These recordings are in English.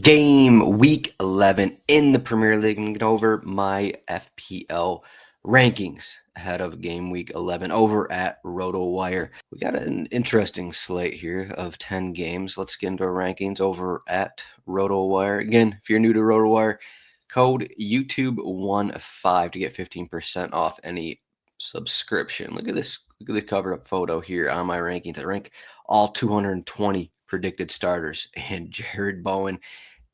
Game week 11 in the Premier League. I'm going to go over my FPL rankings ahead of game week 11 over at RotoWire. We got an interesting slate here of 10 games. Let's get into our rankings over at RotoWire. Again, if you're new to RotoWire, code YouTube15 to get 15% off any subscription. Look at this. Look at the cover up photo here on my rankings. I rank all 220 predicted starters, and Jared Bowen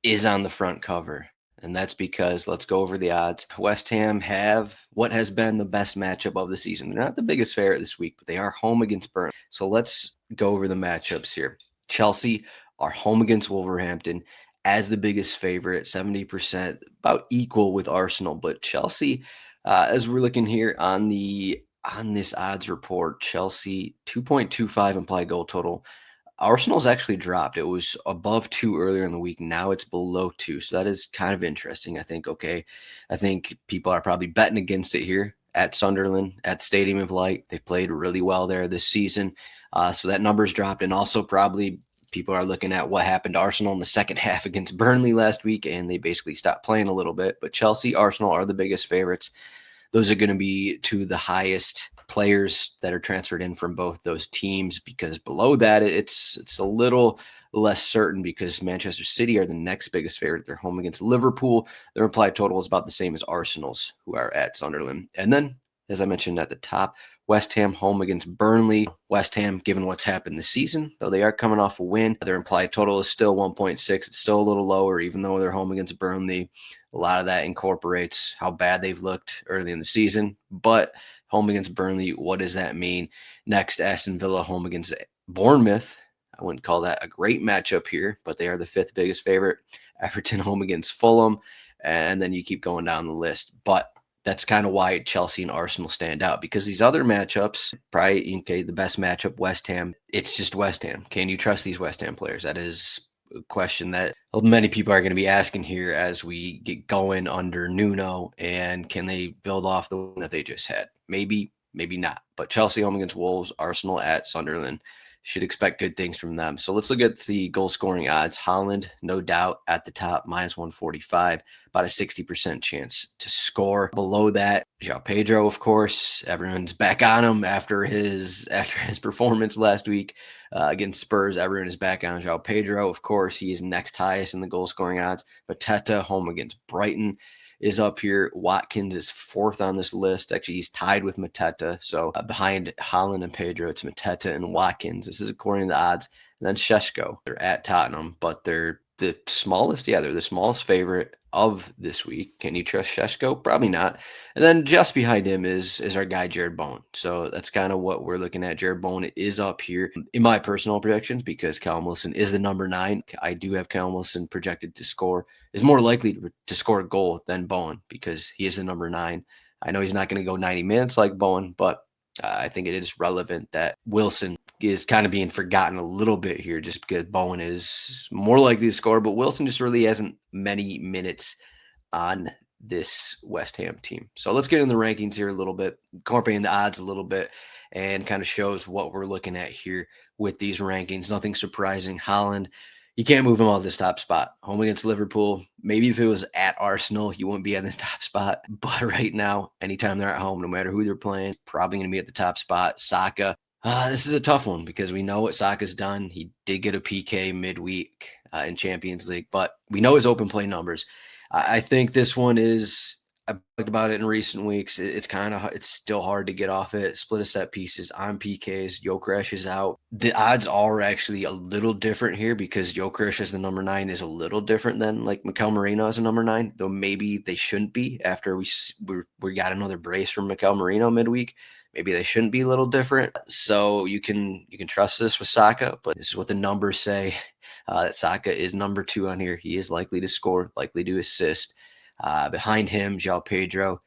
is on the front cover. And that's because, let's go over the odds. West Ham have what has been the best matchup of the season. They're not the biggest favorite this week, but they are home against Burnley. So let's go over the matchups here. Chelsea are home against Wolverhampton as the biggest favorite, 70%, about equal with Arsenal. But Chelsea, as we're looking here on this odds report, Chelsea 2.25 implied goal total. Arsenal's actually dropped. It was above 2 earlier in the week. Now it's below 2. So that is kind of interesting. I think people are probably betting against it here at Sunderland, at Stadium of Light. They played really well there this season. So that number's dropped. And also probably people are looking at what happened to Arsenal in the second half against Burnley last week, and they basically stopped playing a little bit. But Chelsea, Arsenal are the biggest favorites. Those are going to be two of the highest players that are transferred in from both those teams, because below that it's a little less certain, because Manchester City are the next biggest favorite. They're home against Liverpool. Their implied total is about the same as Arsenal's, who are at Sunderland. And then, as I mentioned at the top, West Ham home against Burnley. West Ham, given what's happened this season, though they are coming off a win, their implied total is still 1.6. It's still a little lower, even though they're home against Burnley. A lot of that incorporates how bad they've looked early in the season. But home against Burnley, what does that mean? Next, Aston Villa home against Bournemouth. I wouldn't call that a great matchup here, but they are the 5th biggest favorite. Everton home against Fulham. And then you keep going down the list. But that's kind of why Chelsea and Arsenal stand out, because these other matchups, probably the best matchup, West Ham, it's just West Ham. Can you trust these West Ham players? That is a question that many people are going to be asking here as we get going under Nuno, and can they build off the one that they just had? Maybe, maybe not. But Chelsea home against Wolves, Arsenal at Sunderland. Should expect good things from them. So let's look at the goal scoring odds. Haaland, no doubt, at the top, minus 145, about a 60% chance to score. Below that, João Pedro, of course. Everyone's back on him after his performance last week against Spurs. Everyone is back on João Pedro. Of course, he is next highest in the goal scoring odds. Mateta, home against Brighton, is up here. Watkins is 4th on this list. Actually, he's tied with Mateta. So behind Haaland and Pedro, it's Mateta and Watkins. This is according to the odds. And then Šeško, they're at Tottenham, but they're the smallest. Yeah, they're the smallest favorite of this week. Can you trust Šeško? Probably not. And then just behind him is our guy Jared Bowen. So that's kind of what we're looking at. Jared Bowen is up here in my personal projections, because Callum Wilson is the number 9. I do have Callum Wilson projected to score, is more likely to score a goal than Bowen, because he is the number 9. I know he's not going to go 90 minutes like Bowen, but I think it is relevant that Wilson is kind of being forgotten a little bit here, just because Bowen is more likely to score, but Wilson just really hasn't many minutes on this West Ham team. So let's get in the rankings here a little bit, incorporating the odds a little bit, and kind of shows what we're looking at here with these rankings. Nothing surprising. Haaland, you can't move him off this top spot. Home against Liverpool. Maybe if it was at Arsenal, he wouldn't be at this top spot. But right now, anytime they're at home, no matter who they're playing, probably going to be at the top spot. Saka, this is a tough one, because we know what Saka's done. He did get a PK midweek in Champions League, but we know his open play numbers. I think this one is, I've talked about it in recent weeks. It's still hard to get off it. Split of set pieces on PKs. Gyökeres is out. The odds are actually a little different here, because Gyökeres as the number 9 is a little different than like Mikel Merino as a number 9, though maybe they shouldn't be after we got another brace from Mikel Merino midweek. Maybe they shouldn't be a little different. So you can trust this with Saka, but this is what the numbers say. That Saka is number 2 on here. He is likely to score, likely to assist. Behind him, João Pedro.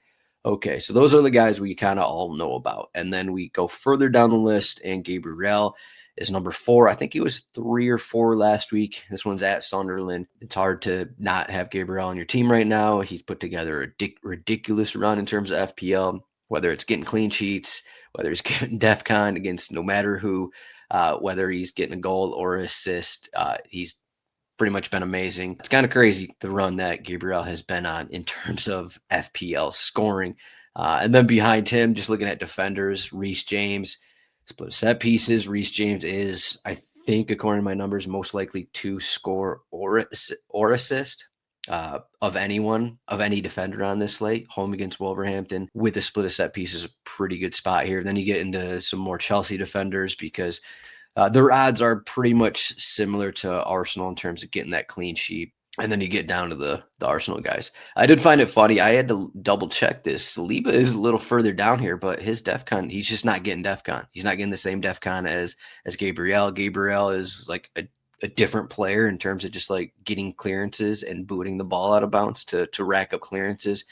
Okay, so those are the guys we kind of all know about. And then we go further down the list, and Gabriel is number 4. I think he was 3 or 4 last week. This one's at Sunderland. It's hard to not have Gabriel on your team right now. He's put together a ridiculous run in terms of FPL, whether it's getting clean sheets, whether he's getting DEFCON against no matter who, whether he's getting a goal or assist. He's pretty much been amazing. It's kind of crazy the run that Gabriel has been on in terms of FPL scoring. And then behind him, just looking at defenders, Reece James, split set pieces. Reece James is, I think, according to my numbers, most likely to score or assist of anyone, of any defender on this slate. Home against Wolverhampton with a split of set pieces, a pretty good spot here. Then you get into some more Chelsea defenders because their odds are pretty much similar to Arsenal in terms of getting that clean sheet. And then you get down to the Arsenal guys. I did find it funny. I had to double check this. Saliba is a little further down here, but his DEFCON, he's just not getting DEFCON. He's not getting the same DEFCON as Gabriel. Gabriel is like a different player in terms of just like getting clearances and booting the ball out of bounds to rack up clearances.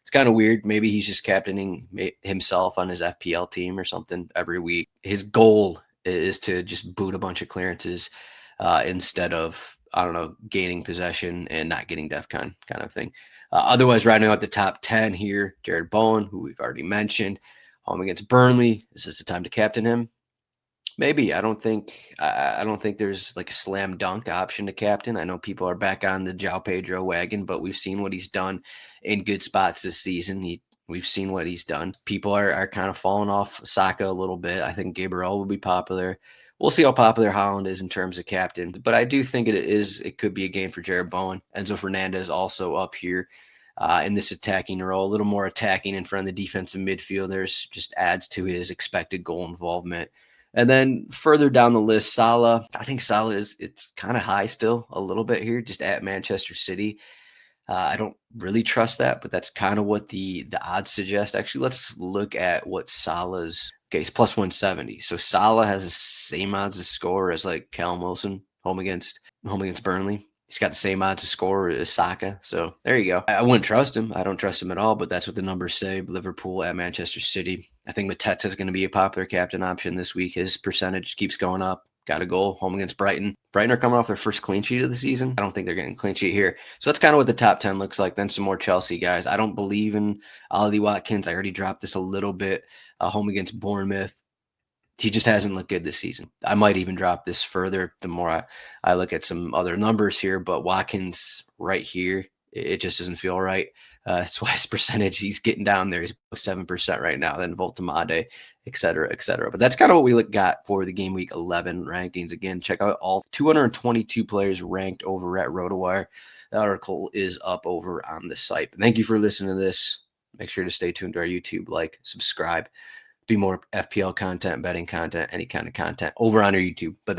It's kind of weird. Maybe he's just captaining himself on his FPL team or something every week. His goal is to just boot a bunch of clearances instead of, I don't know, gaining possession and not getting DEFCON kind of thing. Otherwise, right now at the top 10 here, Jared Bowen, who we've already mentioned, home against Burnley. Is this the time to captain him? Maybe. I don't think there's like a slam dunk option to captain. I know people are back on the João Pedro wagon, but we've seen what he's done in good spots this season. We've seen what he's done. People are kind of falling off Saka a little bit. I think Gabriel will be popular. We'll see how popular Haaland is in terms of captain, but I do think it could be a game for Jared Bowen. Enzo Fernandez also up here in this attacking role, a little more attacking in front of the defensive midfielders, just adds to his expected goal involvement. And then further down the list, Salah. I think Salah it's kind of high still a little bit here, just at Manchester City. I don't really trust that, but that's kind of what the odds suggest. Actually, let's look at what Salah's. Okay, he's plus 170. So Salah has the same odds to score as like Callum Wilson home against Burnley. He's got the same odds to score as Saka. So there you go. I wouldn't trust him. I don't trust him at all, but that's what the numbers say. Liverpool at Manchester City. I think Mateta is going to be a popular captain option this week. His percentage keeps going up. Got a goal home against Brighton. Brighton are coming off their first clean sheet of the season. I don't think they're getting a clean sheet here. So that's kind of what the top 10 looks like. Then some more Chelsea guys. I don't believe in Ollie Watkins. I already dropped this a little bit. Home against Bournemouth. He just hasn't looked good this season. I might even drop this further the more I look at some other numbers here, but Watkins right here, it just doesn't feel right. That's why his percentage, he's getting down there. He's 7% right now, then Voltamade, et cetera, et cetera. But that's kind of what we got for the Game Week 11 rankings. Again, check out all 222 players ranked over at RotoWire. The article is up over on the site. But thank you for listening to this. Make sure to stay tuned to our YouTube, subscribe. Be more FPL content, betting content, any kind of content over on our YouTube. But thank you.